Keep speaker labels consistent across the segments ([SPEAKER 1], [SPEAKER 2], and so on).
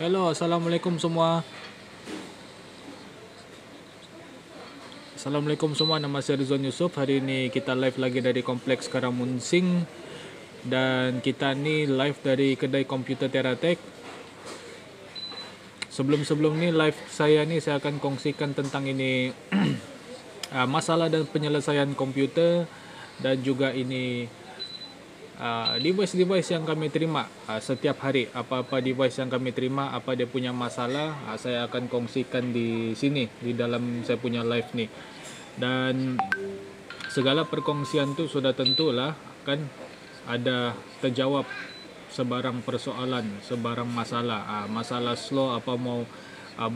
[SPEAKER 1] Hello, Assalamualaikum semua. Assalamualaikum semua, nama saya Rizwan Yusof. Hari ini kita live lagi dari Kompleks Karamunsing. Dan kita ni live dari kedai komputer Teratek. Sebelum ni live saya ni saya akan kongsikan tentang ini masalah dan penyelesaian komputer. Dan juga ini device-device yang kami terima setiap hari. Apa-apa device yang kami terima, apa dia punya masalah, saya akan kongsikan di sini, di dalam saya punya live ni. Dan segala perkongsian tu sudah tentulah kan ada terjawab sebarang persoalan, sebarang masalah. Masalah slow apa mau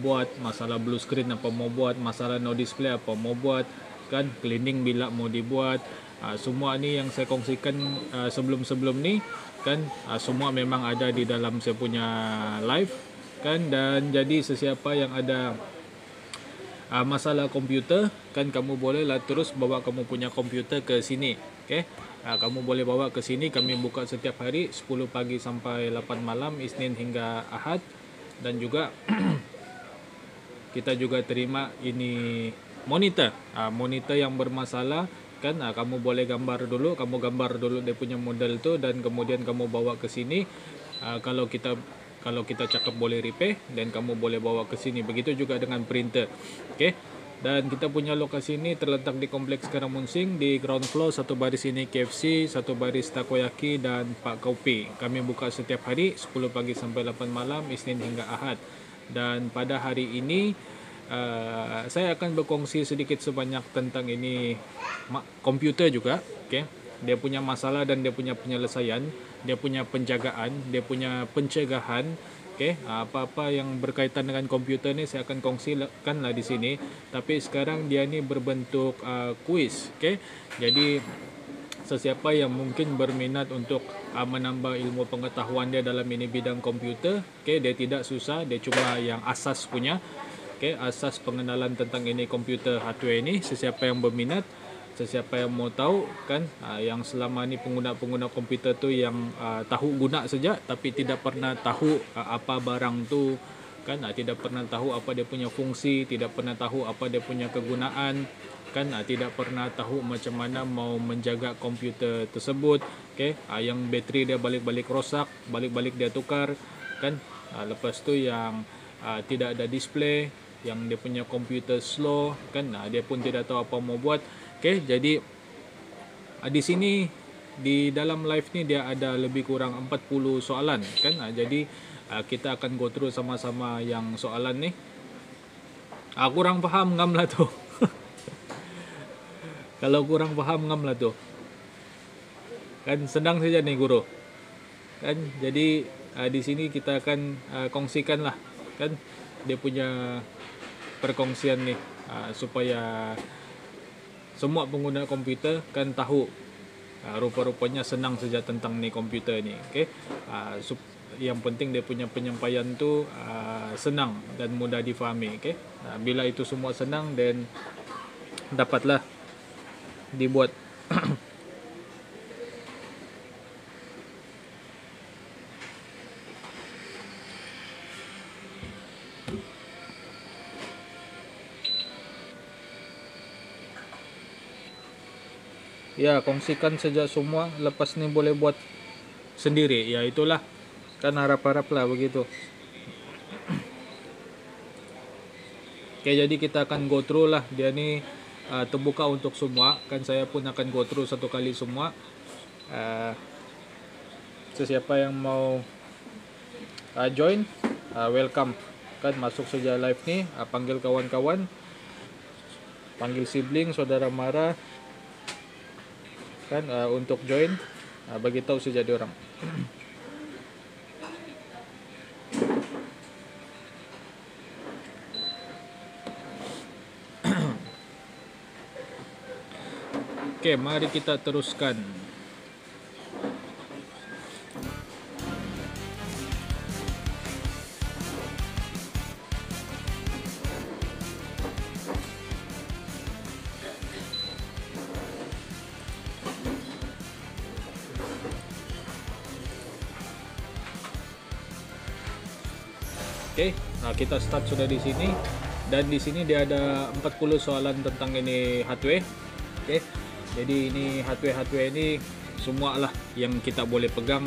[SPEAKER 1] buat, masalah blue screen apa mau buat, masalah no display apa mau buat, kan cleaning bila mau dibuat. Semua ni yang saya kongsikan sebelum ni kan semua memang ada di dalam saya punya live kan. Dan jadi sesiapa yang ada masalah komputer kan, kamu bolehlah terus bawa kamu punya komputer ke sini. Okey, kamu boleh bawa ke sini. Kami buka setiap hari 10 pagi sampai 8 malam, Isnin hingga Ahad. Dan juga kita juga terima ini monitor yang bermasalah kan. Kamu boleh gambar dulu, dia punya model tu, dan kemudian kamu bawa ke sini. Kalau kita cakap boleh repair, dan kamu boleh bawa ke sini. Begitu juga dengan printer. Okey. Dan kita punya lokasi ini terletak di Kompleks Karamunsing, di ground floor. Satu baris ini KFC, satu baris takoyaki dan Pak Kopi. Kami buka setiap hari 10 pagi sampai 8 malam, Isnin hingga Ahad. Dan pada hari ini saya akan berkongsi sedikit sebanyak tentang ini komputer juga. Okay. Dia punya masalah dan dia punya penyelesaian, dia punya penjagaan, dia punya pencegahan. Okay. Apa-apa yang berkaitan dengan komputer ni saya akan kongsikan lah di sini. Tapi sekarang dia ni berbentuk kuis. Okay. Jadi sesiapa yang mungkin berminat untuk menambah ilmu pengetahuan dia dalam ini bidang komputer, okay, dia tidak susah, dia cuma yang asas punya. Okay, asas pengenalan tentang ini komputer hardware ini. Sesiapa yang berminat, sesiapa yang mau tahu kan, yang selama ni pengguna-pengguna komputer tu yang tahu guna saja tapi tidak pernah tahu apa barang tu kan, tidak pernah tahu apa dia punya fungsi, tidak pernah tahu apa dia punya kegunaan kan, tidak pernah tahu macam mana mau menjaga komputer tersebut. Okay, yang bateri dia balik-balik rosak, balik-balik dia tukar kan. Lepas tu yang tidak ada display, yang dia punya komputer slow kan, dia pun tidak tahu apa mau buat. Okay, jadi di sini di dalam live ni dia ada lebih kurang 40 soalan kan. Jadi kita akan go through sama-sama yang soalan ni. Kurang faham ngam lah tu. Kalau kurang faham ngam lah tu. Kan senang saja nih guru. Kan jadi di sini kita akan kongsikan lah kan dia punya perkongsian nih supaya semua pengguna komputer kan tahu. Rupa-rupanya senang saja tentang ni komputer ni. Okay. Yang penting dia punya penyampaian tu senang dan mudah difahami. Okay. Bila itu semua senang, dan dapatlah dibuat. Ya, kongsikan saja semua. Lepas ni boleh buat sendiri. Ya, itulah. Kan harap-harap lah begitu. Oke, jadi kita akan go through lah. Dia ni terbuka untuk semua. Kan saya pun akan go through satu kali semua. Sesiapa yang mau join, welcome. Kan masuk saja live ni. Panggil kawan-kawan. Panggil sibling, saudara mara. Kan untuk join, bagi tahu saja diorang. Oke, mari kita teruskan. Oke, nah kita start sudah di sini, dan di sini dia ada 40 soalan tentang ini hardware. Oke, jadi ini hardware ini semua lah yang kita boleh pegang,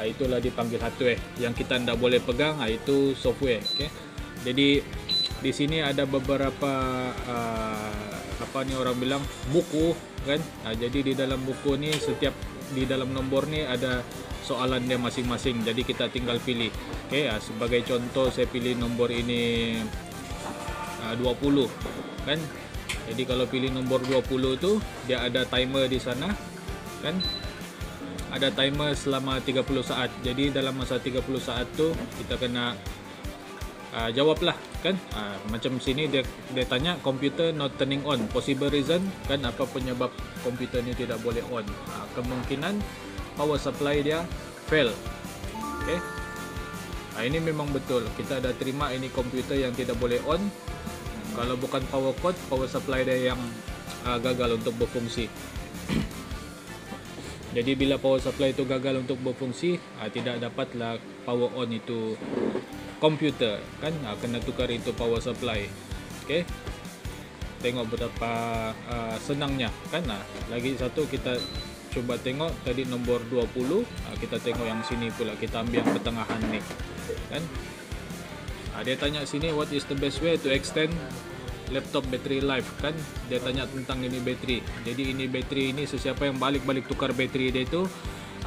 [SPEAKER 1] itulah dipanggil hardware. Yang kita tidak boleh pegang itu software. Oke, jadi di sini ada beberapa apa nih orang bilang buku kan. Nah, jadi di dalam buku ini setiap di dalam nomor nih ada soalan dia masing-masing, jadi kita tinggal pilih. Oke, sebagai contoh saya pilih nomor ini 20 kan. Jadi kalau pilih nomor 20 itu dia ada timer di sana kan. Ada timer selama 30 saat. Jadi dalam masa 30 saat tuh kita kena jawablah kan. Macam sini dia tanya computer not turning on, possible reason kan, apa penyebab komputer ini tidak boleh on. Kemungkinan power supply dia fail. Oke. Ini memang betul, kita ada terima ini komputer yang tidak boleh on. Kalau bukan power cord, power supply dia yang gagal untuk berfungsi. Jadi bila power supply itu gagal untuk berfungsi, tidak dapatlah power on itu komputer kan. Kena tukar itu power supply. Oke. Tengok betapa senangnya kan. Lagi satu kita coba tengok tadi nomor 20, kita tengok yang sini pula, kita ambil yang pertengahan nih kan. Dia tanya sini what is the best way to extend laptop battery life kan. Dia tanya tentang ini bateri. Jadi ini bateri ini sesiapa yang balik-balik tukar bateri dia itu,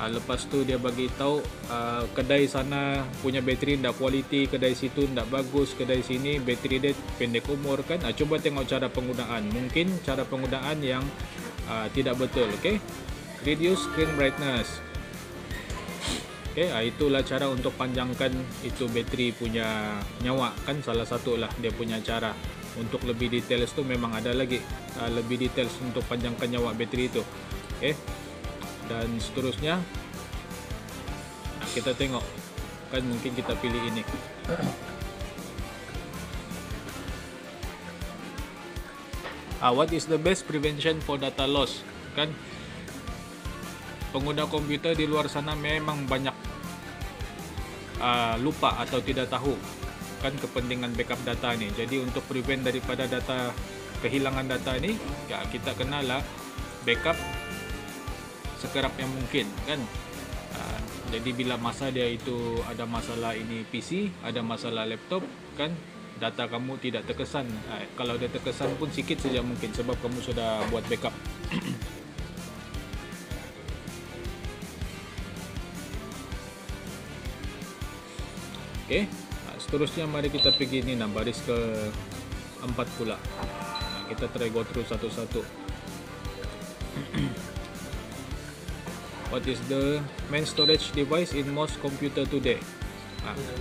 [SPEAKER 1] lepas tu dia bagi tahu kedai sana punya bateri ndak quality, kedai situ ndak bagus, kedai sini bateri dia pendek umur kan. Coba tengok cara penggunaan, mungkin cara penggunaan yang tidak betul. Oke, reduce screen brightness. Oke, itulah cara untuk panjangkan itu bateri punya nyawa kan. Salah satu lah dia punya cara. Untuk lebih details tu memang ada lagi lebih details untuk panjangkan nyawa bateri itu. Oke, dan seterusnya kita tengok kan, mungkin kita pilih ini. What is the best prevention for data loss kan. Pengguna komputer di luar sana memang banyak lupa atau tidak tahu kan kepentingan backup data ni. Jadi untuk prevent daripada data kehilangan data ni, kita kenalah backup sekerap yang mungkin kan. Jadi bila masa dia itu ada masalah ini PC, ada masalah laptop kan, data kamu tidak terkesan. Kalau dia terkesan pun sikit saja mungkin, sebab kamu sudah buat backup. Oke, seterusnya mari kita pergi ni baris ke 4 pula. Kita try go through satu-satu. What is the main storage device in most computer today?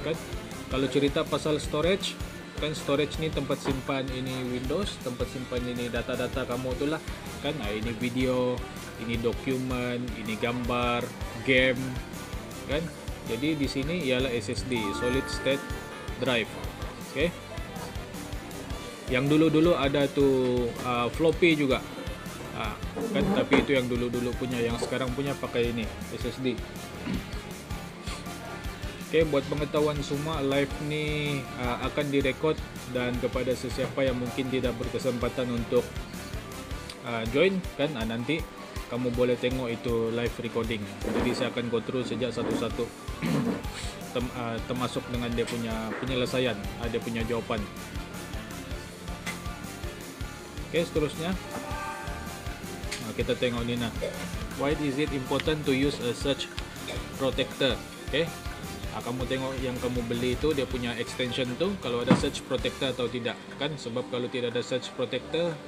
[SPEAKER 1] Kan kalau cerita pasal storage kan, storage ni tempat simpan ini Windows, tempat simpan ini data-data kamu itulah kan. Ini video, ini dokumen, ini gambar, game kan. Jadi di sini ialah SSD, solid state drive. Oke. Yang dulu-dulu ada tuh floppy juga. Kan, tapi itu yang dulu-dulu punya, yang sekarang punya pakai ini SSD. Oke, buat pengetahuan semua, live ni akan direkod, dan kepada sesiapa yang mungkin tidak berkesempatan untuk join kan, nanti kamu boleh tengok itu live recording. Jadi saya akan go through sejak satu-satu termasuk dengan dia punya penyelesaian, dia punya jawapan. Oke, seterusnya kita tengok ni why is it important to use a surge protector. Oke, kamu tengok yang kamu beli itu dia punya extension tu, kalau ada surge protector atau tidak kan. Sebab kalau tidak ada surge protector,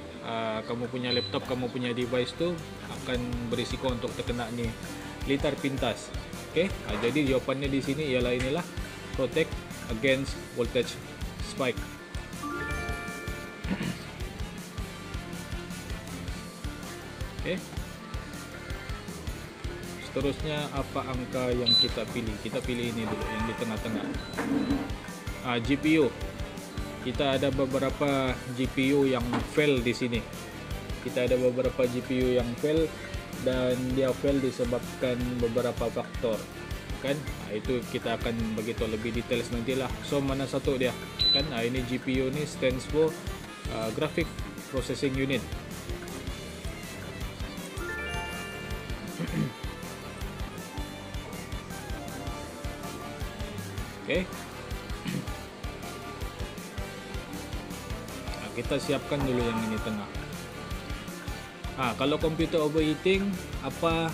[SPEAKER 1] kamu punya laptop, kamu punya device tu akan berisiko untuk terkena ni litar pintas. Oke, jadi jawapannya di sini ialah inilah, protect against voltage spike. Oke. Seterusnya apa angka yang kita pilih? Kita pilih ini dulu yang di tengah-tengah. GPU. Kita ada beberapa GPU yang fail di sini. Kita ada beberapa GPU yang fail, dan dia fail disebabkan beberapa faktor. kan. Itu kita akan beritahu lebih details nantilah. So mana satu dia kan, ini GPU ni stands for Graphic Processing Unit. Okay. Kita siapkan dulu yang ini tengah. Kalau komputer overheating, apa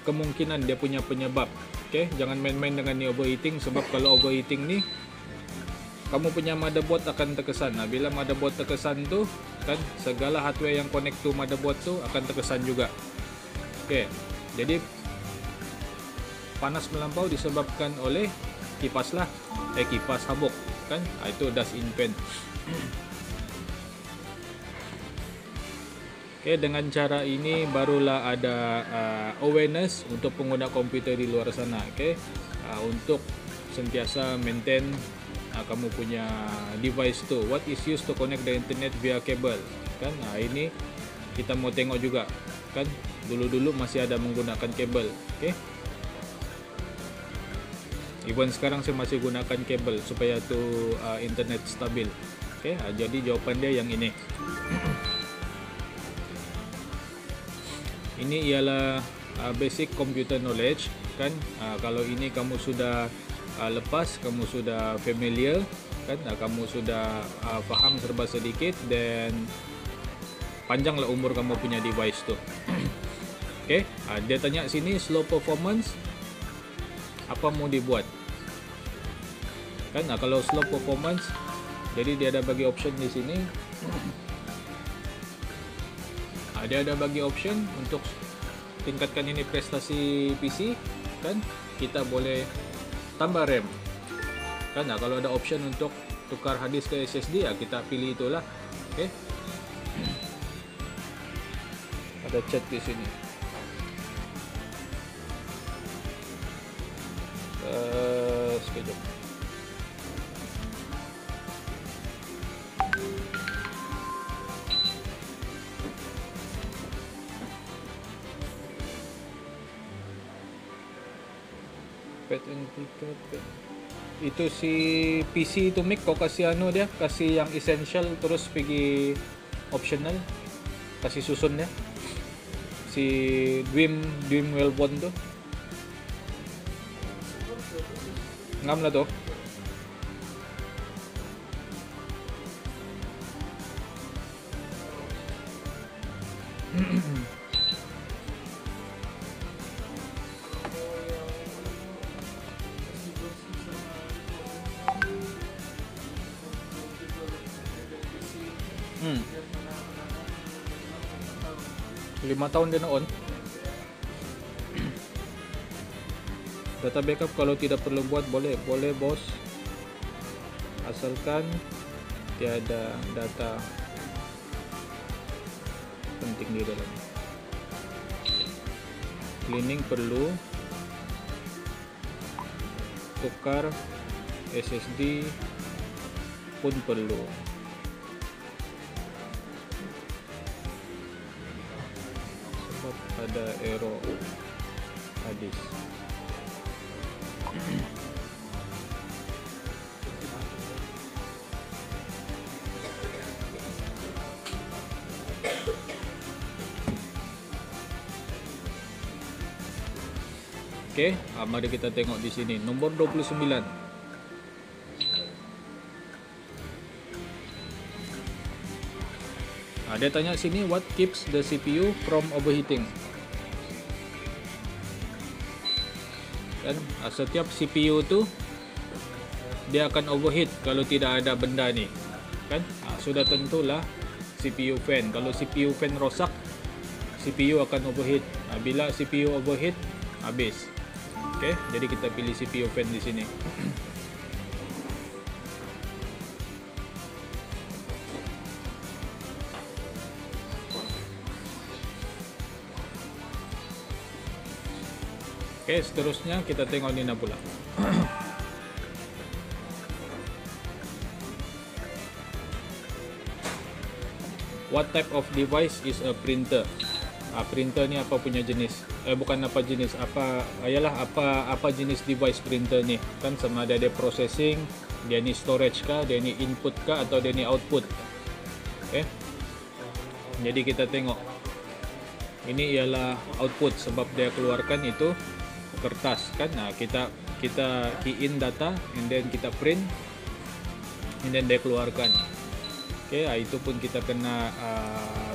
[SPEAKER 1] kemungkinan dia punya penyebab? Okay, jangan main-main dengan ni overheating, sebab kalau overheating ni kamu punya motherboard akan terkesan. Bila motherboard terkesan tu kan, segala hardware yang connect to motherboard tu akan terkesan juga. Okay, jadi panas melampau disebabkan oleh kipas lah, kipas habuk kan, itu dust in fan. Okay, dengan cara ini barulah ada awareness untuk pengguna komputer di luar sana. Okay, untuk sentiasa maintain kamu punya device tu. What is used to connect the internet via cable kan, ini kita mau tengok juga kan. Dulu-dulu masih ada menggunakan kabel. Okay, even sekarang saya masih gunakan kabel supaya tu internet stabil. Okay, jadi jawapan dia yang ini. Ini ialah basic computer knowledge kan. Kalau ini kamu sudah lepas, kamu sudah familiar kan, kamu sudah faham serba sedikit, dan panjanglah umur kamu punya device tu. Okay, dia tanya sini slow performance, apa mau dibuat kan. Kalau slow performance, jadi dia ada bagi option di sini. Dia ada bagi option untuk tingkatkan ini prestasi PC kan, kita boleh tambah RAM kan. Kalau ada option untuk tukar hard disk ke SSD, kita pilih itulah. Okay, ada chat di sini. Sekejap. Itu si PC itu mic kau kasih dia, kasih yang essential terus pergi optional, kasih susun dia si Dreamwell Bond tu ngam lah tu. Lima tahun dia on. Data backup kalau tidak perlu buat, boleh bos, asalkan tiada data penting di dalam. Cleaning perlu, tukar SSD pun perlu. Sebab ada error hadis. Okey, mari kita tengok di sini nombor 29. Dia tanya sini, what keeps the CPU from overheating? Kan setiap CPU tu dia akan overheat kalau tidak ada benda ni. Kan sudah tentulah CPU fan. Kalau CPU fan rosak, CPU akan overheat. Bila CPU overheat, habis. Okey, jadi kita pilih CPU fan di sini. Okey, seterusnya kita tengok ni pula. What type of device is a printer? Printer ni apa punya jenis? bukan apa jenis, apa ayalah apa jenis device printer ni kan, sama ada dia processing, dia ni storage kah, dia ni input kah, atau dia ni output. Okey, jadi kita tengok ini ialah output sebab dia keluarkan itu kertas kan. Nah, kita key in data and then kita print and then dia keluarkan. Okey, itu pun kita kena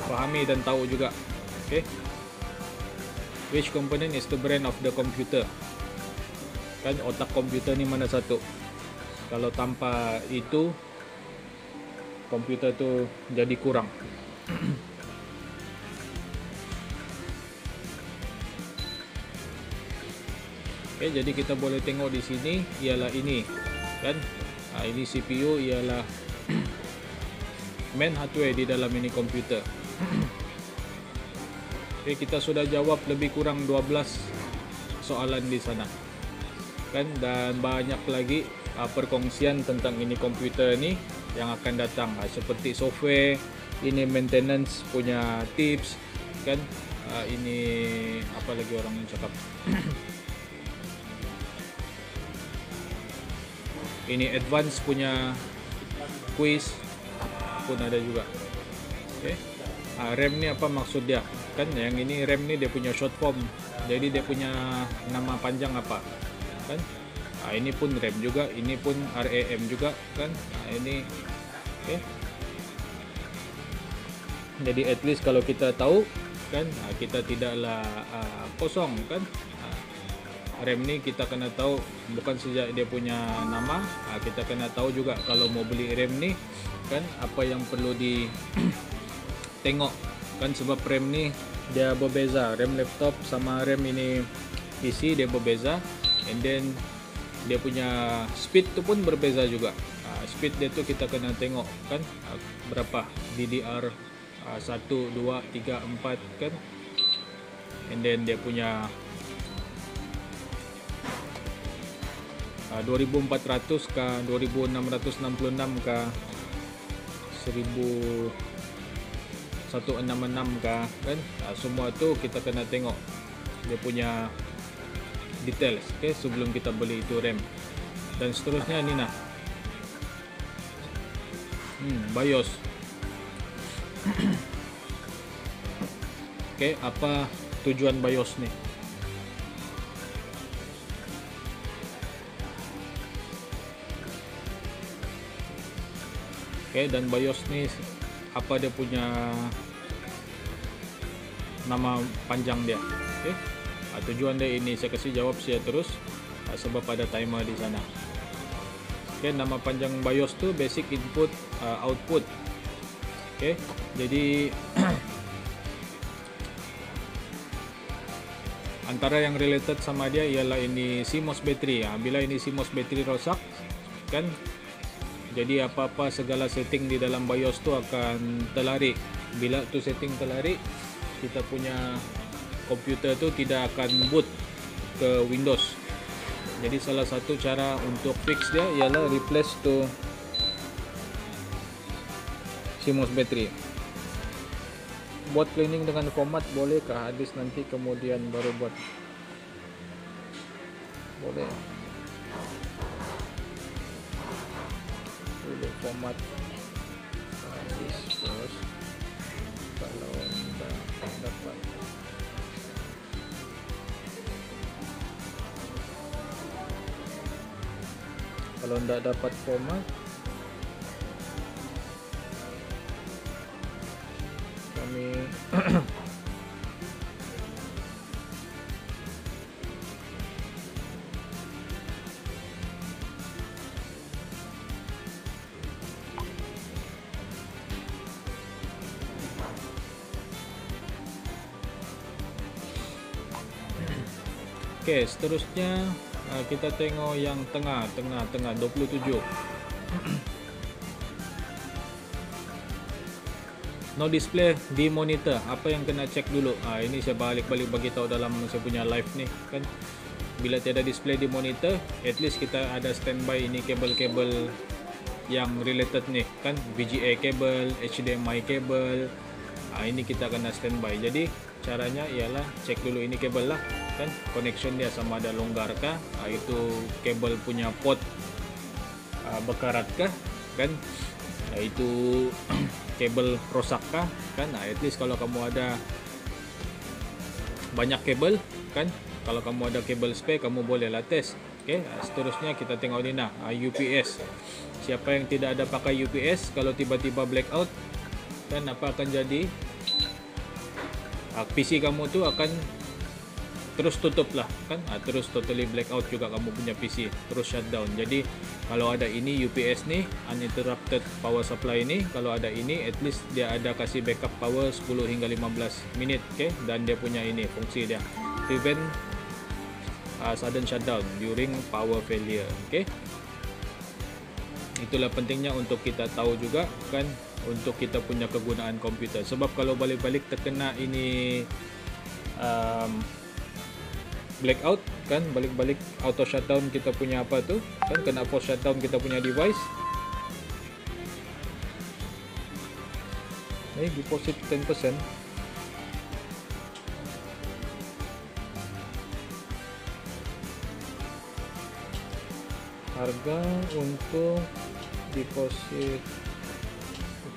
[SPEAKER 1] fahami dan tahu juga. Okey, which component is the brain of the computer? Kan otak komputer ni mana satu? Kalau tanpa itu komputer tu jadi kurang. Oke, jadi kita boleh tengok di sini ialah ini kan. Ini CPU ialah main hardware di dalam ini komputer. Oke, kita sudah jawab lebih kurang 12 soalan di sana kan, dan banyak lagi perkongsian tentang ini komputer ni yang akan datang, seperti software, ini maintenance punya tips kan, ini apa lagi orang yang cakap ini advance punya quiz pun ada juga. Okay. RAM ni apa maksud dia kan, yang ini RAM ni dia punya short form, jadi dia punya nama panjang apa kan. Ini pun RAM juga, ini pun RAM juga kan. Ini okay. Jadi at least kalau kita tahu kan, kita tidaklah kosong kan. RAM ni kita kena tahu bukan sejak dia punya nama, kita kena tahu juga kalau mau beli RAM ni kan apa yang perlu di tengok kan, sebab RAM ni dia berbeza, RAM laptop sama RAM ini PC dia berbeza, and then dia punya speed tu pun berbeza juga. Speed dia tu kita kena tengok kan, berapa DDR 1, 2, 3, 4 kan, and then dia punya 2400 kah, 2666 kah, 1166 kah kan. Semua tu kita kena tengok dia punya details, okay, sebelum kita beli itu RAM. Dan seterusnya ni nah BIOS. Okay, apa tujuan BIOS ni? Okay, dan BIOS ni apa dia punya nama panjang dia. Okay. Tujuan dia ini saya kasih jawab saya terus sebab ada timer di sana. Okay, nama panjang BIOS tu basic input output. Okay, jadi antara yang related sama dia ialah ini CMOS battery. Bila ini CMOS battery rosak kan, jadi apa-apa segala setting di dalam BIOS tu akan terlari. Bila tu setting terlari, kita punya komputer tu tidak akan boot ke Windows. Jadi salah satu cara untuk fix dia ialah replace to CMOS battery. Buat cleaning dengan format bolehkah? Habis nanti kemudian baru buat. Boleh. Boleh format habis terus kalau dah dapat. Kalau tidak dapat format, kami Oke, seterusnya kita tengok yang tengah 27. No display di monitor. Apa yang kena cek dulu? Ini saya balik-balik bagi tahu dalam saya punya live nih kan. Bila tiada display di monitor, at least kita ada standby ini kabel-kabel yang related nih kan, VGA kabel, HDMI kabel. Ini kita kena standby. Jadi caranya ialah cek dulu ini kabel lah kan, connection dia sama ada longgar kah, itu kabel punya port berkarat kah kan, itu kabel rosak kah kan. At least kalau kamu ada banyak kabel kan, kalau kamu ada kabel spare kamu boleh lah test. Okey, seterusnya kita tengok ni nah, UPS. Siapa yang tidak ada pakai UPS, kalau tiba-tiba blackout kan apa akan jadi? PC kamu tu akan terus tutup lah kan, terus totally blackout juga kamu punya PC, terus shutdown. Jadi kalau ada ini UPS ni, uninterrupted power supply ni, kalau ada ini at least dia ada kasih backup power 10 hingga 15 minit. Okay? Dan dia punya ini fungsi dia prevent sudden shutdown during power failure. Okay? Itulah pentingnya untuk kita tahu juga kan, untuk kita punya kegunaan komputer. Sebab kalau balik-balik terkena ini blackout kan, balik-balik auto shutdown kita punya apa tu kan, kena force shutdown kita punya device. Deposit 10%. Harga untuk deposit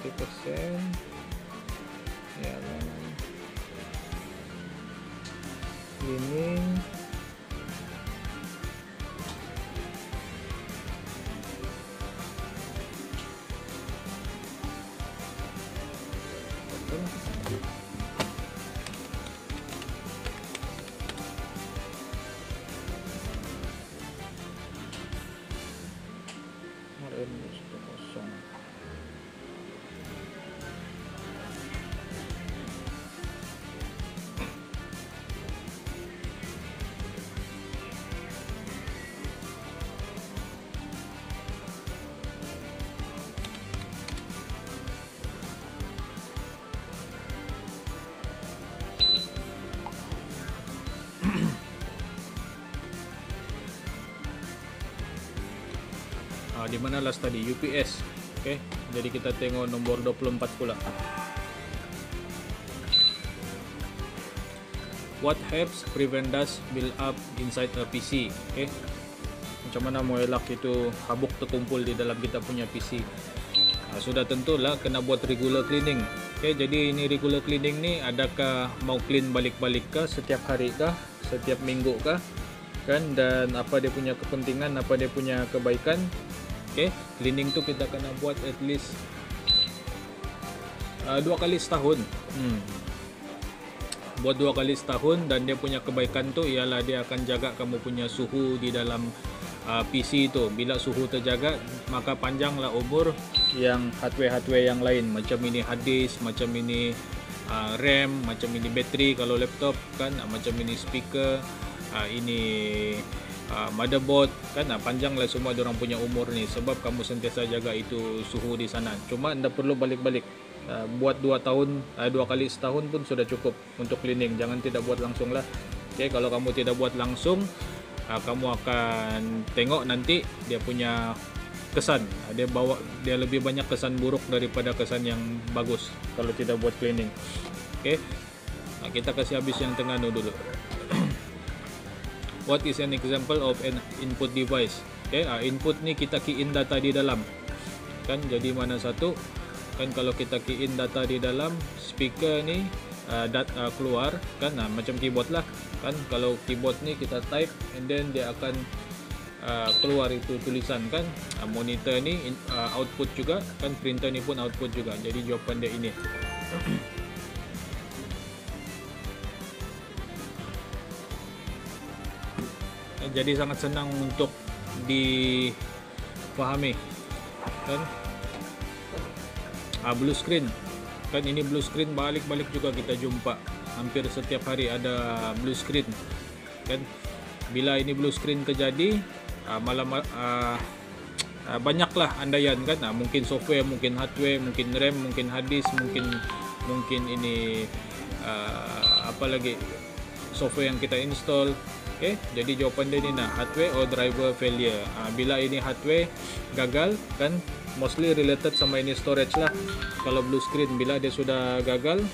[SPEAKER 1] 50% ya, cleaning kosong. Di mana last tadi UPS. Okey, jadi kita tengok nombor 24 pula. What helps prevent dust build up inside a PC? Okey, macam mana mau elak itu habuk terkumpul di dalam kita punya PC? Sudah tentulah kena buat regular cleaning. Okey, jadi ini regular cleaning ni adakah mau clean balik-balik kah, setiap hari kah, setiap minggu kah kan, dan apa dia punya kepentingan, apa dia punya kebaikan. Okay, cleaning tu kita kena buat at least 2 kali setahun. Buat 2 kali setahun, dan dia punya kebaikan tu ialah dia akan jaga kamu punya suhu di dalam PC tu. Bila suhu terjaga, maka panjanglah umur yang hardware-hardware yang lain, macam ini hard disk, macam ini RAM, macam ini bateri kalau laptop kan, macam ini speaker, ini motherboard kan, panjanglah semua diorang punya umur ni, sebab kamu sentiasa jaga itu suhu di sana. Cuma anda perlu balik-balik buat 2 tahun, 2 kali setahun pun sudah cukup untuk cleaning. Jangan tidak buat langsung lah. Okay, kalau kamu tidak buat langsung, kamu akan tengok nanti dia punya kesan, dia lebih banyak kesan buruk daripada kesan yang bagus kalau tidak buat cleaning. Okay, kita kasih habis yang tengah dulu. What is an example of an input device? Okay, input ni kita key in data di dalam kan, jadi mana satu kan, kalau kita key in data di dalam speaker ni keluar kan, macam keyboard lah kan. Kalau keyboard ni kita type and then dia akan keluar itu tulisan kan. Monitor ni output juga kan, printer ni pun output juga. Jadi jawapan dia ini. Jadi sangat senang untuk difahami kan. Blue screen kan, ini blue screen balik-balik juga kita jumpa, hampir setiap hari ada blue screen kan. Bila ini blue screen terjadi, banyaklah andaian kan, mungkin software, mungkin hardware, mungkin RAM, mungkin hard disk, mungkin ini apa lagi, software yang kita install. Okay, jadi jawapan dia ni hardware or driver failure. Bila ini hardware gagal kan, mostly related sama ini storage lah. Kalau blue screen bila dia sudah gagal,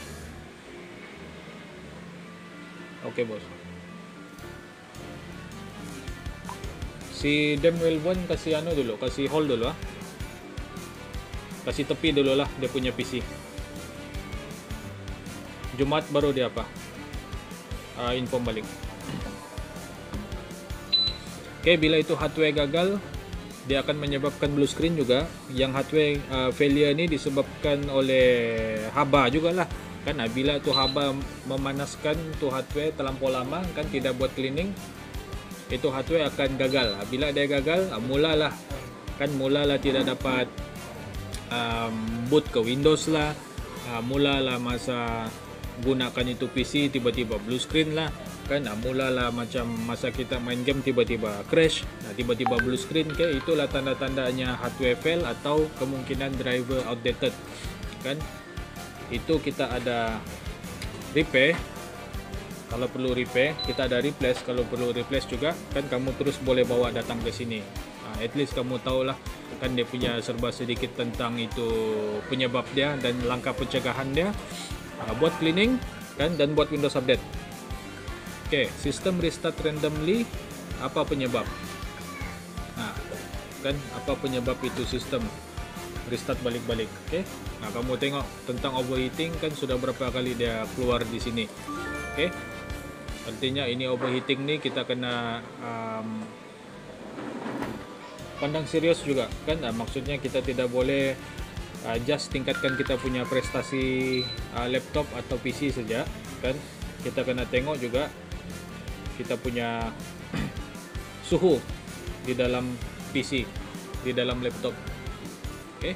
[SPEAKER 1] Oke bos. Si Demwell1 kasih anu dulu, kasih hold dulu ah. Kasih tepi dulu lah dia punya PC. Jumat baru dia apa? Inform balik. Oke, bila itu hardware gagal, dia akan menyebabkan blue screen juga. Yang hardware failure ini disebabkan oleh haba juga lah. Kan bila tu haba memanaskan tu hardware terlampau lama, kan tidak buat cleaning, itu hardware akan gagal. Bila dia gagal, mulalah tidak dapat boot ke Windows lah, mulalah masa gunakan itu PC tiba-tiba blue screen lah, kan mulalah macam masa kita main game tiba-tiba crash, tiba-tiba blue screen, itulah tanda-tandanya hardware fail atau kemungkinan driver outdated. Kan itu kita ada repair, kalau perlu repair kita ada replace, kalau perlu replace juga kan kamu terus boleh bawa datang ke sini. At least kamu tahulah kan dia punya serba sedikit tentang itu penyebab dia dan langkah pencegahan dia, buat cleaning kan dan buat Windows update. Oke, sistem restart randomly, apa penyebab? Kan apa penyebab itu sistem restart balik-balik? Oke. Kamu tengok tentang overheating kan sudah berapa kali dia keluar di sini. Oke. Artinya ini overheating nih kita kena pandang serius juga kan. Maksudnya kita tidak boleh just tingkatkan kita punya prestasi laptop atau PC saja kan. Kita kena tengok juga kita punya suhu di dalam PC, di dalam laptop. Oke.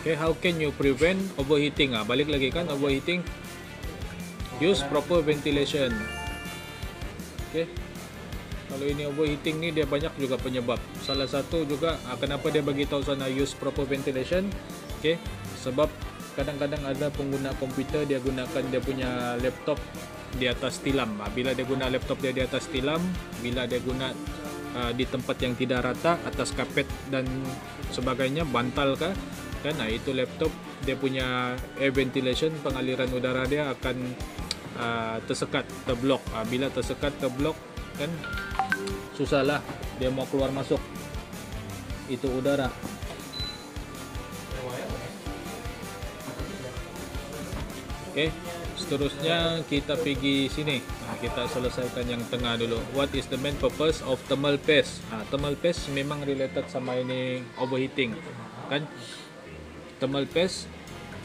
[SPEAKER 1] Okay, how can you prevent overheating? Balik lagi kan overheating. Use proper ventilation. Okay. Kalau ini overheating ni dia banyak juga penyebab. Salah satu juga kenapa dia bagi tahu sana use proper ventilation. Okay. Sebab kadang-kadang ada pengguna komputer dia gunakan dia punya laptop di atas tilam. Bila dia guna laptop dia di atas tilam, bila dia guna di tempat yang tidak rata, atas kapet dan sebagainya, bantal kah? Kan itu laptop dia punya air ventilation, pengaliran udara dia akan tersekat, terblok. Bila tersekat, terblok kan susahlah dia mau keluar masuk itu udara. Oke, seterusnya kita pergi sini. Kita selesaikan yang tengah dulu. What is the main purpose of thermal paste? Thermal paste memang related sama ini overheating kan. Thermal paste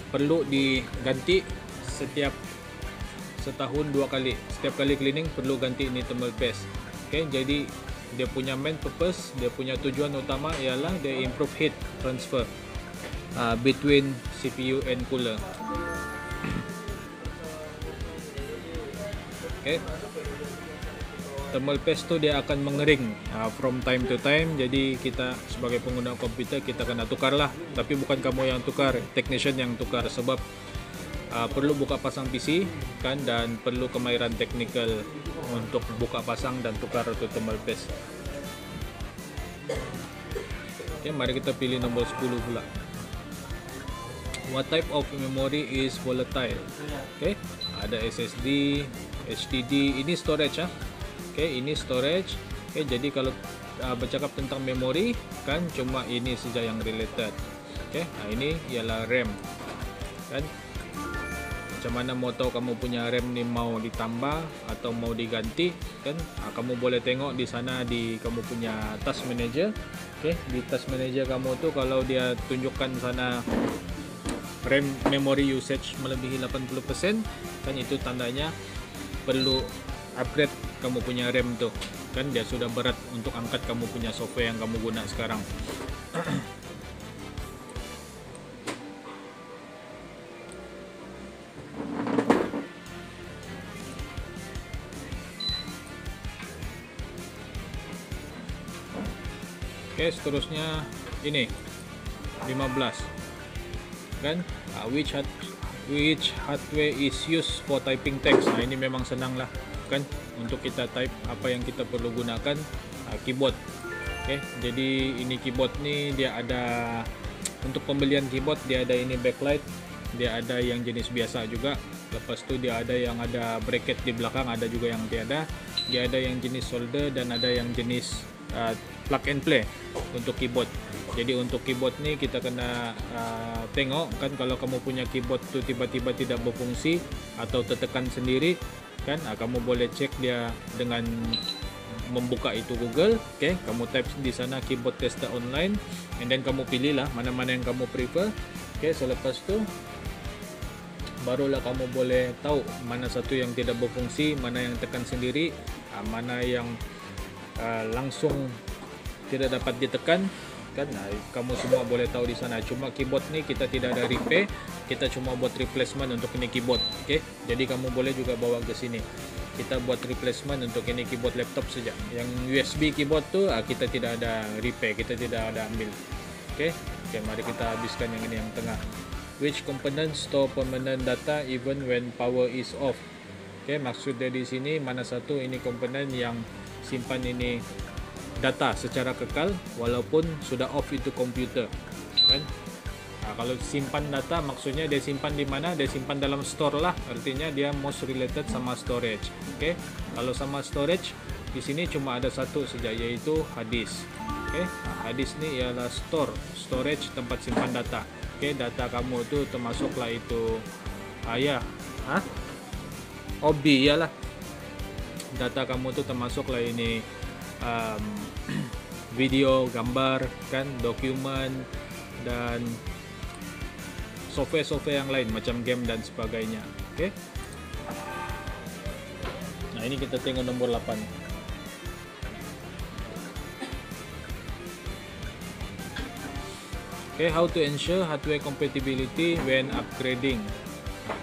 [SPEAKER 1] perlu diganti setiap setahun 2 kali. Setiap kali cleaning perlu ganti ini thermal paste. Okay, jadi dia punya main purpose, dia punya tujuan utama ialah dia improve heat transfer between CPU and cooler. Okay. Thermal paste tu dia akan mengering from time to time. Jadi kita sebagai pengguna komputer kita kena tukar lah. Tapi bukan kamu yang tukar, technician yang tukar. Sebab perlu buka pasang PC kan, dan perlu kemahiran teknikal untuk buka pasang dan tukar itu thermal paste. Okay, mari kita pilih nombor 10 pula. What type of memory is volatile? Okay, ada SSD, HDD, ini storage Okay, ini storage. Okay, jadi kalau bercakap tentang memori kan cuma ini saja yang related. Okay, ini ialah RAM kan. Macam mana mau tahu kamu punya RAM ni mau ditambah atau mau diganti kan? Kamu boleh tengok di sana di kamu punya task manager. Okay, di task manager kamu tu kalau dia tunjukkan sana RAM memory usage melebihi 80% kan, itu tandanya perlu upgrade kamu punya RAM tu kan. Dia sudah berat untuk angkat kamu punya software yang kamu guna sekarang. Oke, seterusnya ini 15 kan, which hardware is used for typing text. Ini memang senang lah kan, untuk kita type apa yang kita perlu gunakan, keyboard. Oke, jadi ini keyboard ni dia ada untuk pembelian keyboard, dia ada ini backlight, dia ada yang jenis biasa juga. Lepas tu dia ada yang ada bracket di belakang, ada juga yang tiada. Dia ada yang jenis solder dan ada yang jenis plug and play untuk keyboard. Jadi untuk keyboard ni kita kena tengok kan, kalau kamu punya keyboard tu tiba-tiba tidak berfungsi atau tertekan sendiri kan, kamu boleh cek dia dengan membuka itu Google. Okay, kamu type di sana keyboard tester online, and then kamu pilih lah mana-mana yang kamu prefer. Okay, selepas tu barulah kamu boleh tahu mana satu yang tidak berfungsi, mana yang tekan sendiri, mana yang langsung tidak dapat ditekan kan. Kamu semua boleh tahu di sana. Cuma keyboard ni kita tidak ada repair, kita cuma buat replacement untuk ini keyboard. Okey, jadi kamu boleh juga bawa ke sini. Kita buat replacement untuk ini keyboard laptop saja. Yang USB keyboard tu kita tidak ada repair, kita tidak ada ambil. Okey, mari kita habiskan yang ini yang tengah. Which components store permanent data even when power is off? Okay, maksud dia di sini mana satu ini komponen yang simpan ini data secara kekal walaupun sudah off itu komputer, kan? Kalau simpan data maksudnya dia simpan di mana? Dia simpan dalam store lah. Artinya dia most related sama storage. Okay, kalau sama storage di sini cuma ada satu saja, yaitu hard disk. Okay, hard disk ni ialah storage, tempat simpan data. Okay, data kamu tu termasuklah itu OB ialah data kamu tu termasuklah ini video, gambar kan, dokumen dan software yang lain macam game dan sebagainya. Okay, nah ini kita tengok nombor 8. Okay, how to ensure hardware compatibility when upgrading.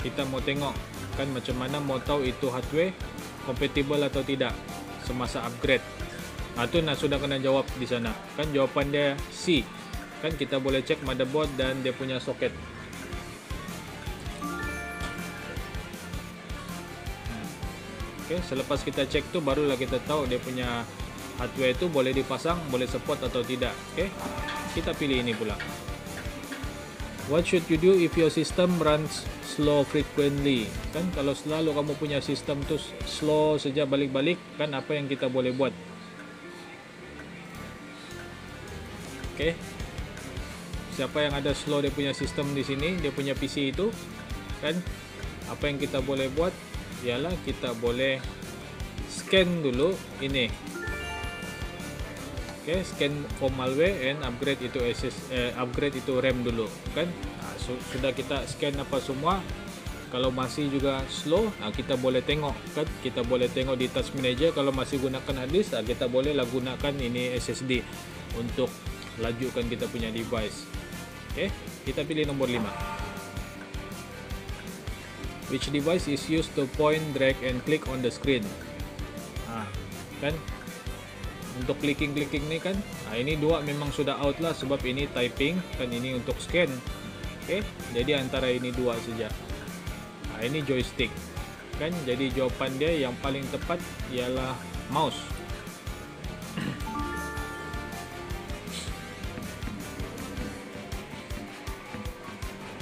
[SPEAKER 1] Kita mau tengok kan macam mana mau tahu itu hardware compatible atau tidak semasa upgrade. Tu sudah kena jawab di sana. Kan jawapan dia C. Kan kita boleh cek motherboard dan dia punya soket. Okay, selepas kita cek tu barulah kita tahu dia punya hardware itu boleh dipasang, boleh support atau tidak. Okay, kita pilih ini pula. What should you do if your system runs slow frequently? Kan kalau selalu kamu punya sistem tu slow saja balik-balik, kan apa yang kita boleh buat? Okay, siapa yang ada slow dia punya sistem di sini, dia punya PC itu, kan apa yang kita boleh buat? Ialah kita boleh scan dulu ini. Okay, scan for malware and upgrade itu upgrade itu RAM dulu kan. Sudah kita scan apa semua, kalau masih juga slow, kita boleh tengok kan, kita boleh tengok di task manager. Kalau masih gunakan hard disk, kita bolehlah gunakan ini SSD untuk lajukan kita punya device. Okay, kita pilih nombor 5. Which device is used to point, drag and click on the screen? Kan untuk clicking ni kan, ini dua memang sudah out lah sebab ini typing kan, ini untuk scan. Okay, jadi antara ini dua saja. Ini joystick kan, jadi jawapan dia yang paling tepat ialah mouse.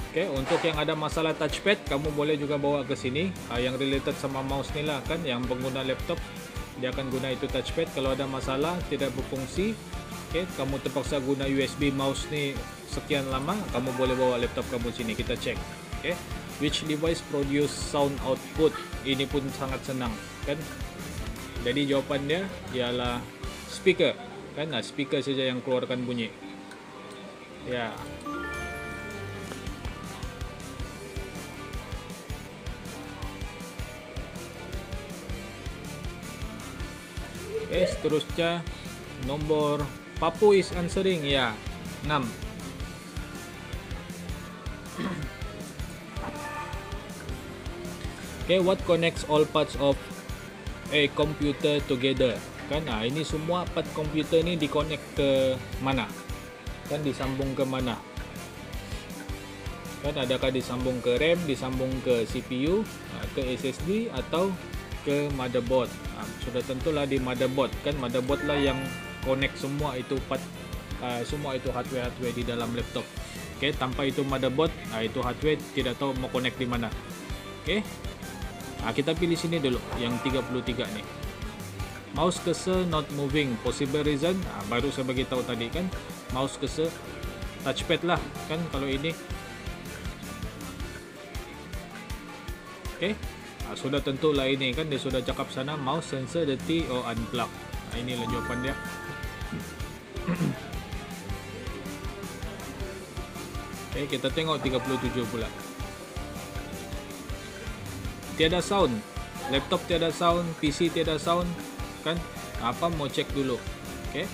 [SPEAKER 1] Okay, untuk yang ada masalah touchpad, kamu boleh juga bawa ke sini. Yang related sama mouse ni lah kan, yang pengguna laptop dia akan guna itu touchpad. Kalau ada masalah tidak berfungsi, okay, kamu terpaksa guna USB mouse ni sekian lama, kamu boleh bawa laptop kamu sini, kita cek. Okay, which device produce sound output? Ini pun sangat senang kan, jadi jawapan dia ialah speaker kan. Speaker saja yang keluarkan bunyi ya. Okay, seterusnya nombor Papu is answering ya, 6. Okay, what connects all parts of a computer together? Kan, ini semua part komputer ni di-connect ke mana? Kan disambung ke mana? Kan adakah disambung ke RAM, disambung ke CPU, ke SSD atau ke motherboard. Sudah tentulah di motherboard, kan motherboard lah yang connect semua itu semua itu hardware di dalam laptop. Oke, tanpa itu motherboard, itu hardware tidak tahu mau connect di mana. Oke, kita pilih sini dulu yang 33 nih. Mouse cursor not moving, possible reason, baru saya bagi tahu tadi kan, mouse cursor touchpad lah kan kalau ini. Oke, sudah tentulah ini kan dia sudah cakap sana mouse sensor dirty or unplug. Inilah jawapan dia. Oke, kita tengok 37 pula. Tiada sound, laptop tiada sound, PC tiada sound, kan? Apa mau cek dulu? Oke.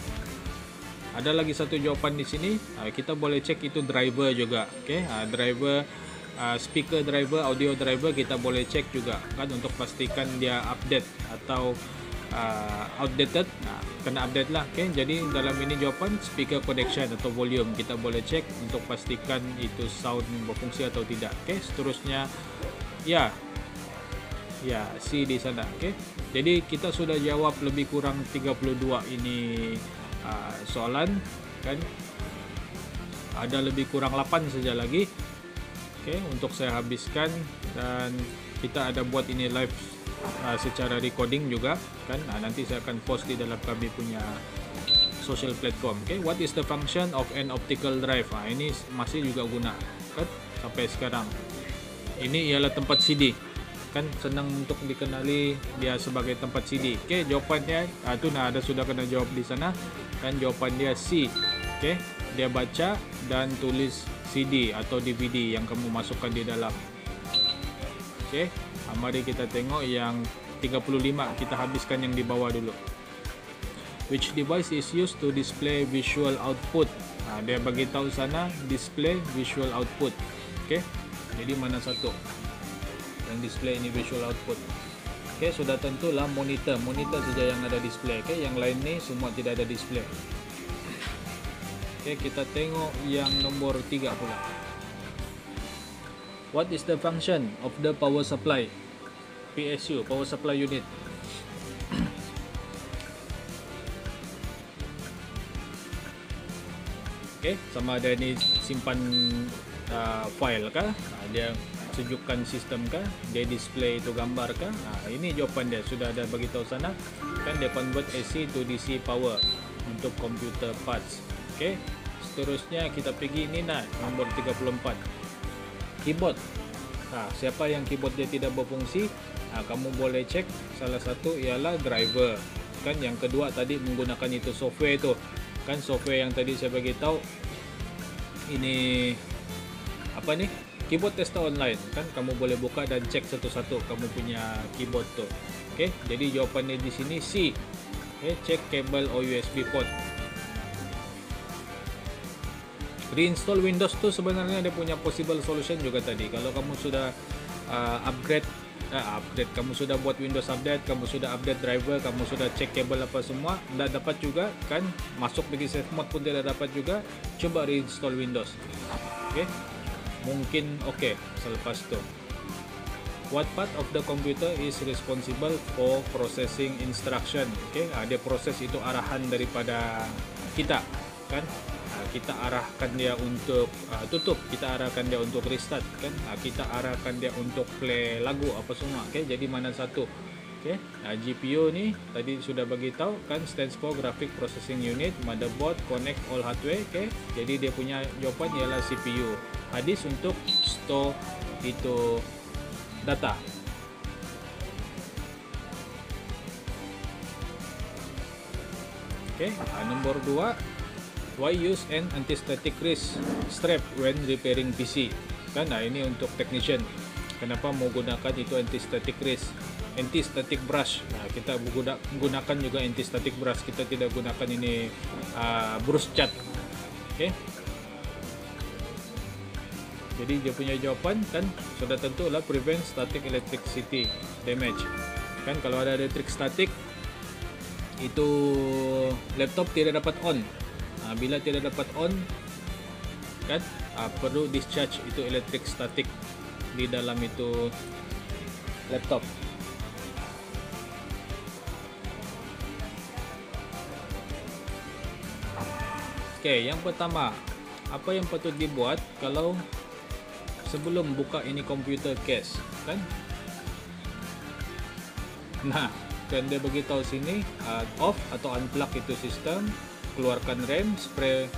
[SPEAKER 1] Ada lagi satu jawapan di sini. Kita boleh cek itu driver juga. Oke, driver, speaker driver, audio driver kita boleh cek juga, kan, untuk pastikan dia update atau outdated. Kena update lah. Oke, jadi dalam ini jawapan speaker connection atau volume kita boleh cek untuk pastikan itu sound berfungsi atau tidak. Oke, seterusnya ya C di sana. Oke, jadi kita sudah jawab lebih kurang 32 ini soalan, kan. Ada lebih kurang 8 saja lagi. Oke, untuk saya habiskan, dan kita ada buat ini live secara recording juga, kan. Nanti saya akan post di dalam kami punya social platform. Oke, what is the function of an optical drive? Ini masih juga guna, kan, sampai sekarang. Ini ialah tempat CD, kan, senang untuk dikenali dia sebagai tempat CD. Oke, jawapannya itu ada sudah kena jawab di sana, kan. Jawapan dia C. Oke, dia baca dan tulis CD atau DVD yang kamu masukkan di dalam. Oke, mari kita tengok yang 35. Kita habiskan yang di bawah dulu. Which device is used to display visual output? Dia bagi tahu sana display visual output. Oke, jadi mana satu yang display ini visual output? Oke, sudah tentulah monitor saja yang ada display. Oke, yang lain ni semua tidak ada display. Oke, kita tengok yang nomor 3 pula. What is the function of the power supply? PSU, power supply unit. Oke, sama ada ini simpan file kah? Dia sejukkan sistem kah? Dia display itu gambar kah? Ini jawapan dia sudah ada bagi tahu sana, kan. Dia convert AC to DC power untuk computer parts. Oke, seterusnya kita pergi ini nomor 34. Keyboard. Siapa yang keyboard dia tidak berfungsi? Kamu boleh cek. Salah satu ialah driver, kan. Yang kedua tadi menggunakan itu software itu, kan. Software yang tadi saya bagi tahu ini apa nih? Keyboard tester online, kan. Kamu boleh buka dan cek satu-satu kamu punya keyboard tuh. Oke, jadi jawapannya di sini C. Oke, cek kabel or USB port. Reinstall Windows tuh sebenarnya ada punya possible solution juga tadi. Kalau kamu sudah upgrade, kamu sudah buat Windows update, kamu sudah update driver, kamu sudah cek kabel apa semua, tidak dapat juga, kan. Masuk bagi safe mode pun tidak dapat juga. Coba reinstall Windows. Oke, mungkin oke. Selepas itu, what part of the computer is responsible for processing instruction? Oke, dia proses itu arahan daripada kita, kan. Kita arahkan dia untuk tutup, kita arahkan dia untuk restart, kan. Kita arahkan dia untuk play lagu apa semua. Oke, jadi mana satu? Oke, GPU ni tadi sudah bagi tahu, kan, stands for graphic processing unit, motherboard connect all hardware. Oke, jadi dia punya jawapan ialah CPU, hadis untuk store itu data. Oke, nomor 2. Why use an anti-static wrist strap when repairing PC? Kan, ini untuk technician. Kenapa mau gunakan itu anti-static wrist? Anti-static brush. Kita gunakan juga anti-static brush. Kita tidak gunakan ini brush cat. Oke. Jadi dia punya jawapan, kan, sudah tentulah prevent static electricity damage. Kan, kalau ada elektrik statik itu laptop tidak dapat on. Bila tidak dapat on, kan, perlu discharge itu elektrik statik di dalam itu laptop. Okey, yang pertama, apa yang patut dibuat kalau sebelum buka ini komputer case, kan? Nah, kan dia beritahu sini off atau unplug itu sistem, keluarkan RAM, spray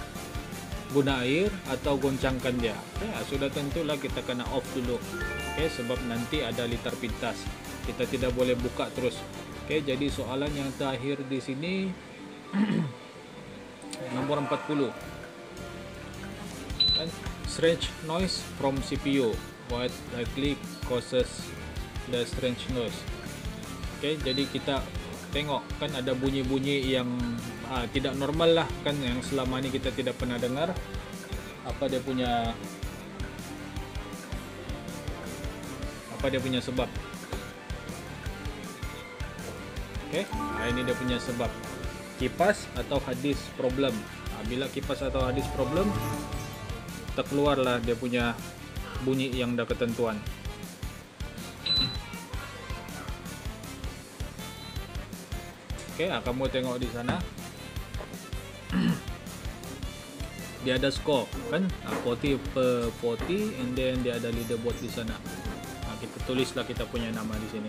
[SPEAKER 1] guna air atau goncangkan dia. Sudah tentulah kita kena off dulu. Sebab nanti ada litar pintas. Kita tidak boleh buka terus. Jadi soalan yang terakhir di sini nomor 40. Strange noise from CPU. What likely causes the strange noise? Jadi kita tengok kan ada bunyi-bunyi yang tidak normal lah kan, yang selama ini kita tidak pernah dengar. Apa dia punya sebab? Ini dia punya sebab. Kipas atau hard disk problem. Bila kipas atau hard disk problem, terkeluarlah dia punya bunyi yang dah ketentuan. Kamu tengok di sana. Dia ada score kan, 40 per 40, and then dia ada leaderboard di sana. Kita tulislah kita punya nama di sini.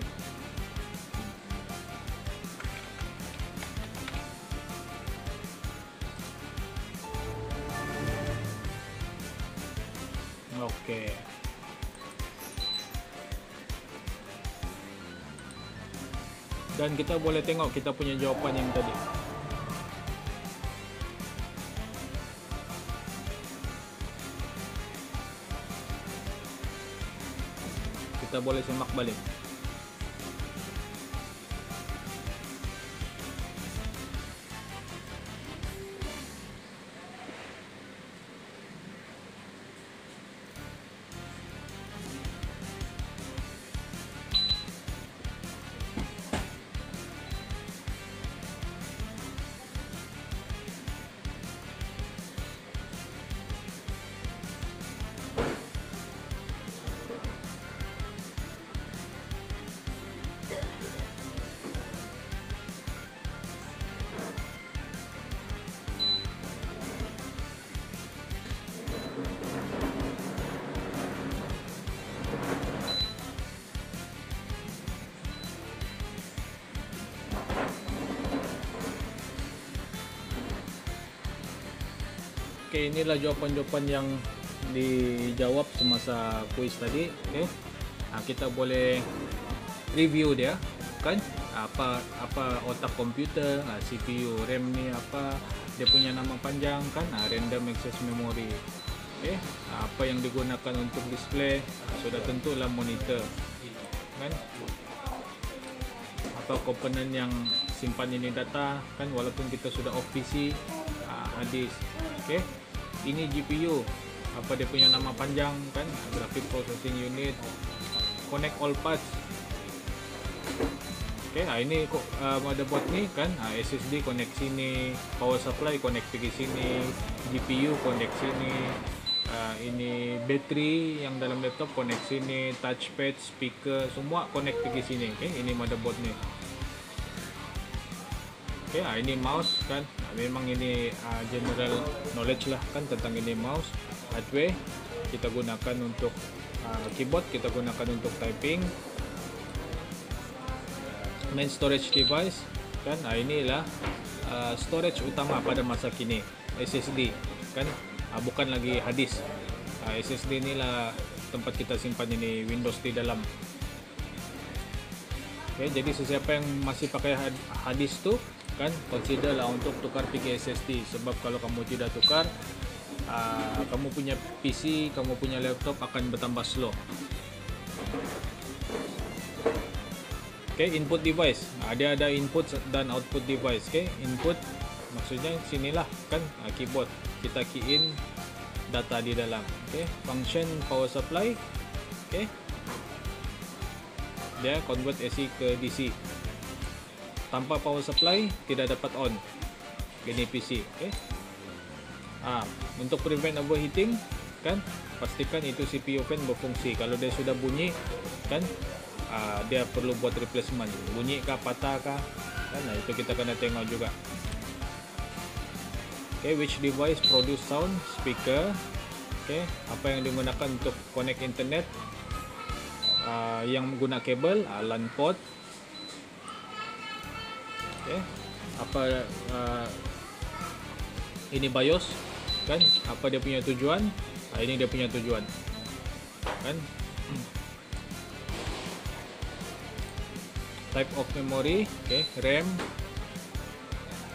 [SPEAKER 1] Oke. Dan kita boleh tengok kita punya jawapan yang tadi. Kita boleh semak balik. Oke, inilah jawapan-jawapan yang dijawab semasa kuis tadi. Kita boleh review dia kan, apa otak komputer, CPU, RAM ni apa, dia punya nama panjang kan, random access memory. Apa yang digunakan untuk display, sudah tentulah monitor kan. Apa komponen yang simpan ini data kan, walaupun kita sudah off PC, hard disk. Ini GPU, apa dia punya nama panjang kan, graphic processing unit, connect all parts. Ini motherboard ni kan, SSD connect sini, power supply connect pergi sini, GPU connect sini, ini battery yang dalam laptop connect sini, touchpad, speaker, semua connect pergi sini. Ini motherboard ni. Ini mouse kan, memang ini general knowledge lah kan tentang ini mouse. Hardware kita gunakan untuk keyboard, kita gunakan untuk typing. Main storage device kan, inilah storage utama pada masa kini, SSD kan, bukan lagi hard disk. SSD inilah tempat kita simpan ini Windows di dalam. Jadi sesiapa yang masih pakai hard disk tu kan, consider lah untuk tukar pergi SSD. Sebab kalau kamu tidak tukar, kamu punya PC, kamu punya laptop akan bertambah slow. Input device, dia ada input dan output device. Input maksudnya sinilah kan, keyboard, kita key in data di dalam. Function power supply, dia convert AC ke DC. Tanpa power supply tidak dapat on ini PC. Untuk prevent overheating kan, pastikan itu CPU fan berfungsi. Kalau dia sudah bunyi kan, dia perlu buat replacement. Bunyi kah, patah kah kan, itu kita kena tengok juga. Okay, which device produce sound? Speaker. Okay, apa yang digunakan untuk connect internet? Yang guna kabel, LAN port. Okay, apa ini BIOS kan? Apa dia punya tujuan? Ini dia punya tujuan kan? Type of memory, okay, RAM,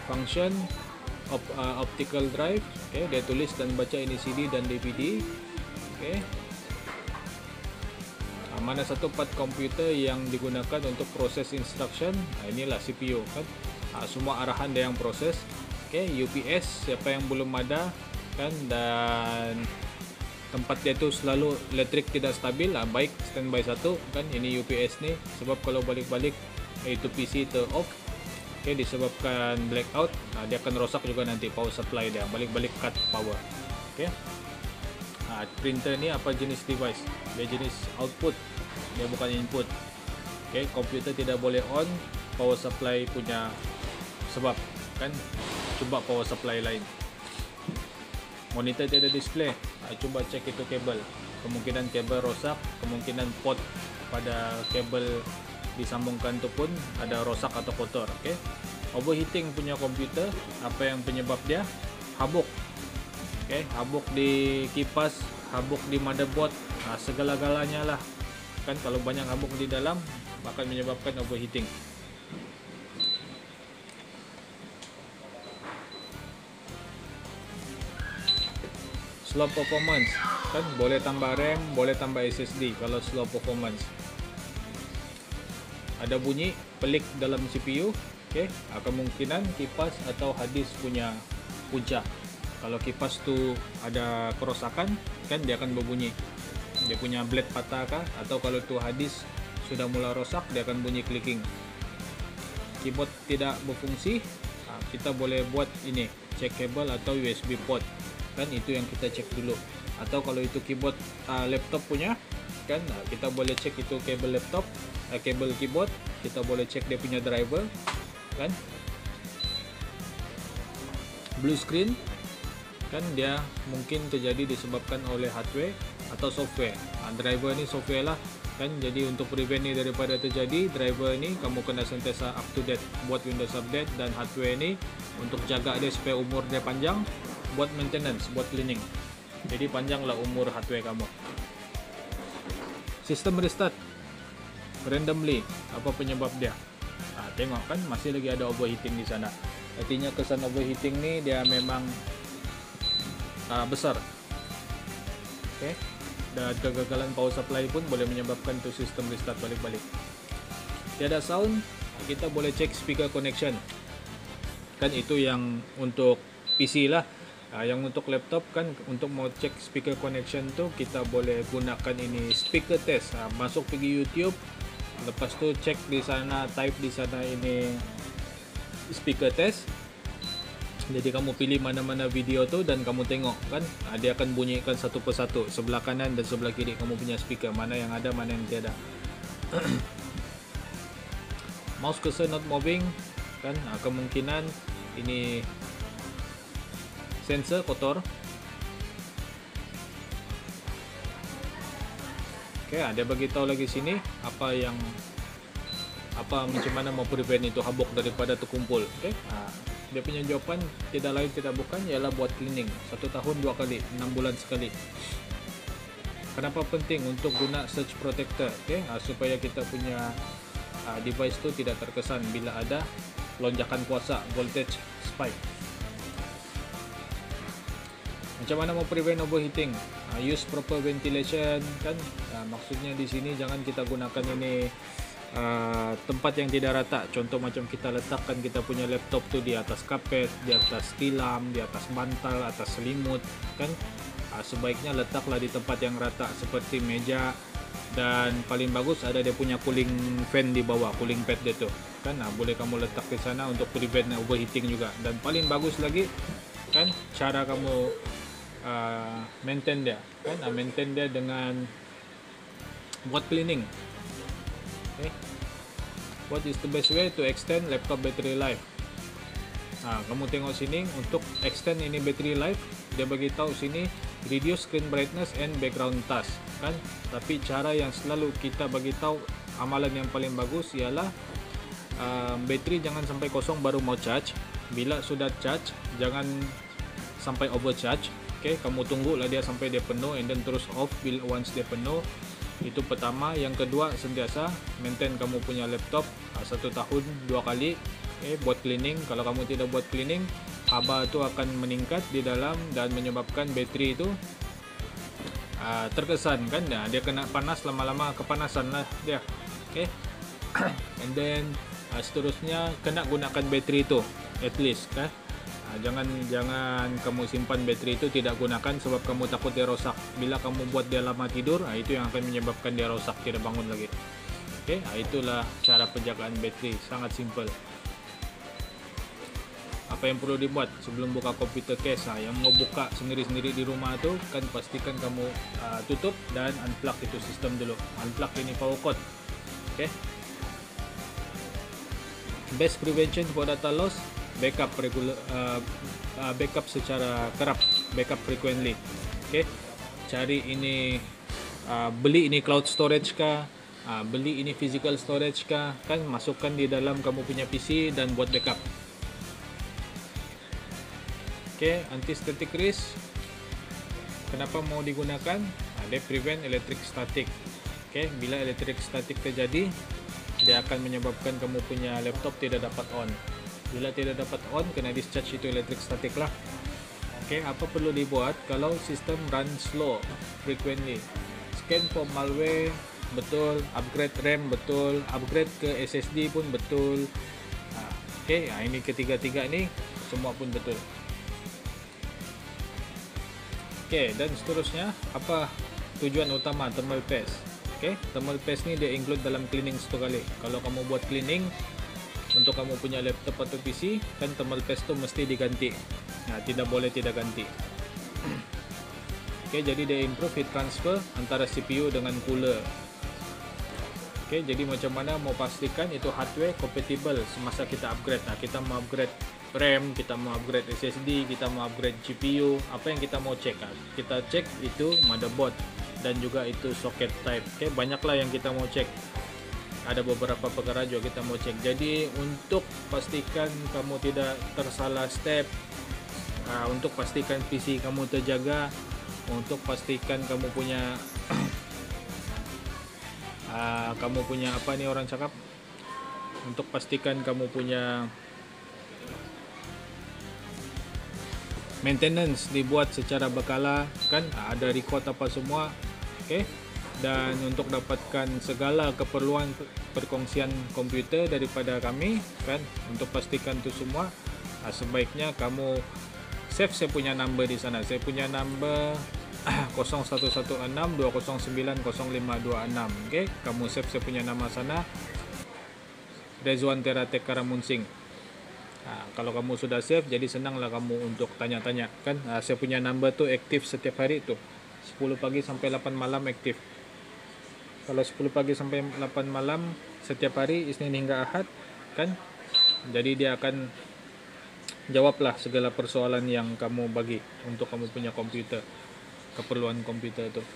[SPEAKER 1] function, optical drive, okay, dia tulis dan baca ini CD dan DVD, okay. Mana satu part komputer yang digunakan untuk proses instruction? Inilah CPU kan. Semua arahan dia yang proses. Okay, UPS siapa yang belum ada kan, dan tempat dia tu selalu elektrik tidak stabil, baik standby 1 kan. Ini UPS ni, sebab kalau balik-balik itu PC ter off, okay, disebabkan blackout, dia akan rosak juga nanti power supply dia, balik-balik cut power. Okay. Printer ni apa jenis device? Dia jenis output, dia bukan input. Okay, komputer tidak boleh on power supply punya sebab kan, cuba power supply lain. Monitor tiada display, cuba cek itu kabel, kemungkinan kabel rosak, kemungkinan port pada kabel disambungkan tu pun ada rosak atau kotor. Okay. Overheating punya komputer, apa yang penyebab dia? Habuk. Okay, habuk di kipas, habuk di motherboard, segala-galanya lah kan. Kalau banyak habuk di dalam akan menyebabkan overheating. Slow performance kan, boleh tambah RAM, boleh tambah SSD kalau slow performance. Ada bunyi pelik dalam CPU, okay, kemungkinan kipas atau hard disk punya punca. Kalau kipas tu ada kerosakan kan, dia akan berbunyi, dia punya blade patah kah, atau kalau tu hard disk sudah mula rosak, dia akan bunyi clicking. Keyboard tidak berfungsi, kita boleh buat ini, cek kabel atau USB port kan, itu yang kita cek dulu. Atau kalau itu keyboard laptop punya kan, kita boleh cek itu kabel laptop, kabel keyboard, kita boleh cek dia punya driver kan. Blue screen kan, dia mungkin terjadi disebabkan oleh hardware atau software. Driver ni software lah kan, jadi untuk prevent ni daripada terjadi, driver ni kamu kena sentiasa up to date, buat Windows update, dan hardware ni untuk jaga dia supaya umur dia panjang, buat maintenance, buat cleaning, jadi panjanglah umur hardware kamu. Sistem restart randomly, apa penyebab dia? Tengok kan, masih lagi ada overheating di sana. Artinya kesan overheating ni dia memang besar. Okay. Dan kegagalan power supply pun boleh menyebabkan tu sistem restart balik-balik. Tiada sound, kita boleh cek speaker connection kan, itu yang untuk PC lah. Yang untuk laptop kan, untuk mau cek speaker connection tu kita boleh gunakan ini speaker test. Masuk pergi YouTube, lepas tu cek di sana, type di sana ini speaker test. Jadi kamu pilih mana-mana video tu dan kamu tengok kan, dia akan bunyikan satu persatu, sebelah kanan dan sebelah kiri kamu punya speaker, mana yang ada, mana yang tiada. Mouse cursor not moving kan, kemungkinan ini sensor kotor. Okay, dia bagi tahu lagi sini macam mana mau prevent itu habuk daripada terkumpul. Okay. Dia punya jawapan tidak lain tidak bukan ialah buat cleaning 1 tahun 2 kali, 6 bulan sekali. Kenapa penting untuk guna surge protector? Okay, supaya kita punya device tu tidak terkesan bila ada lonjakan kuasa, voltage spike. Macam mana mau prevent overheating? Use proper ventilation kan. Maksudnya di sini jangan kita gunakan ini tempat yang tidak rata. Contoh macam kita letakkan kita punya laptop tu di atas kapet, di atas tilam, di atas bantal, atas selimut kan. Sebaiknya letaklah di tempat yang rata seperti meja, dan paling bagus ada dia punya cooling fan di bawah, cooling pad dia tu kan. Boleh kamu letak di sana untuk prevent overheating juga. Dan paling bagus lagi kan, cara kamu maintain dia kan, maintain dia dengan buat cleaning. Okay. What is the best way to extend laptop battery life? Kamu tengok sini untuk extend ini battery life, dia bagi tahu sini reduce screen brightness and background task kan. Tapi cara yang selalu kita bagi tahu amalan yang paling bagus ialah bateri jangan sampai kosong baru mau charge. Bila sudah charge jangan sampai overcharge. Kamu tunggulah dia sampai dia penuh and then terus off bila once dia penuh. Itu pertama. Yang kedua, sentiasa maintain kamu punya laptop 1 tahun 2 kali. Buat cleaning. Kalau kamu tidak buat cleaning, haba itu akan meningkat di dalam dan menyebabkan bateri itu terkesan kan. Dia kena panas, lama-lama kepanasan lah dia. And then seterusnya kena gunakan bateri itu at least kan. Jangan kamu simpan bateri itu, tidak gunakan sebab kamu takut dia rosak. Bila kamu buat dia lama tidur, itu yang akan menyebabkan dia rosak, tidak bangun lagi. Itulah cara penjagaan bateri, sangat simple. Apa yang perlu dibuat sebelum buka komputer case? Yang mau buka sendiri-sendiri di rumah tu kan, pastikan kamu tutup dan unplug itu sistem dulu. Unplug ini power cord. Best prevention for data loss, backup regular, backup secara kerap, backup frequently. Cari ini, beli ini cloud storage kah, beli ini physical storage kah, kan masukkan di dalam kamu punya PC dan buat backup. Anti-static risk, kenapa mau digunakan? Dia prevent electric static. Bila electric static terjadi, dia akan menyebabkan kamu punya laptop tidak dapat on. Bila tidak dapat on, kena discharge itu electric static lah. Apa perlu dibuat kalau sistem run slow frequently? Scan for malware, betul. Upgrade RAM, betul. Upgrade ke SSD pun betul. Ini ketiga-tiga ini semua pun betul. Dan seterusnya, apa tujuan utama thermal paste? Thermal paste ni dia include dalam cleaning satu kali. Kalau kamu buat cleaning untuk kamu punya laptop atau PC, kan thermal paste tu mesti diganti. Tidak boleh tidak ganti. Jadi dia improve heat transfer antara CPU dengan cooler. Jadi macam mana mau pastikan itu hardware compatible semasa kita upgrade. Kita mau upgrade RAM, kita mau upgrade SSD, kita mau upgrade GPU. Apa yang kita mau cek? Kita cek itu motherboard dan juga itu socket type. Banyaklah yang kita mau cek. Ada beberapa perkara juga kita mau cek. Jadi untuk pastikan kamu tidak tersalah step, untuk pastikan PC kamu terjaga, untuk pastikan kamu punya kamu punya apa nih orang cakap, untuk pastikan kamu punya maintenance dibuat secara berkala kan, ada record apa semua. Dan untuk dapatkan segala keperluan perkongsian komputer daripada kami kan, untuk pastikan itu semua, sebaiknya kamu save saya punya number di sana. Saya punya number 0116-209-0526. Kamu save saya punya nama sana, Rezwan Teratek Karamunsing. Kalau kamu sudah save, jadi senanglah kamu untuk tanya-tanya kan. Saya punya number tu aktif setiap hari tu, 10 pagi sampai 8 malam aktif. Kalau 10 pagi sampai 8 malam setiap hari, Isnin hingga Ahad kan, jadi dia akan jawablah segala persoalan yang kamu bagi untuk kamu punya komputer, keperluan komputer itu.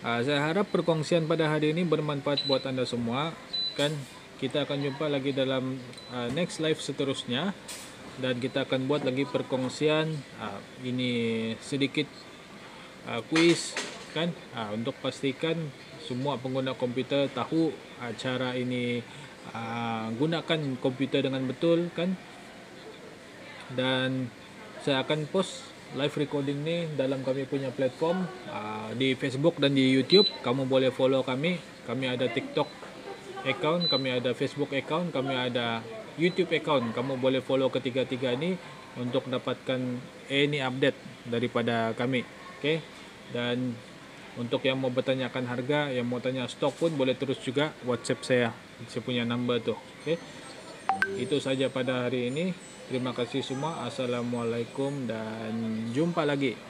[SPEAKER 1] Saya harap perkongsian pada hari ini bermanfaat buat anda semua kan. Kita akan jumpa lagi dalam next live seterusnya, dan kita akan buat lagi perkongsian ini sedikit quiz kan, untuk pastikan semua pengguna komputer tahu cara ini gunakan komputer dengan betul kan. Dan saya akan post live recording ni dalam kami punya platform di Facebook dan di YouTube. Kamu boleh follow kami. Kami ada TikTok account, kami ada Facebook account, kami ada YouTube account. Kamu boleh follow ketiga-tiga ni untuk dapatkan any update daripada kami. Dan untuk yang mau bertanyakan harga, yang mau tanya stok pun boleh terus juga WhatsApp saya. Saya punya number tu. Itu saja pada hari ini. Terima kasih semua. Assalamualaikum dan jumpa lagi.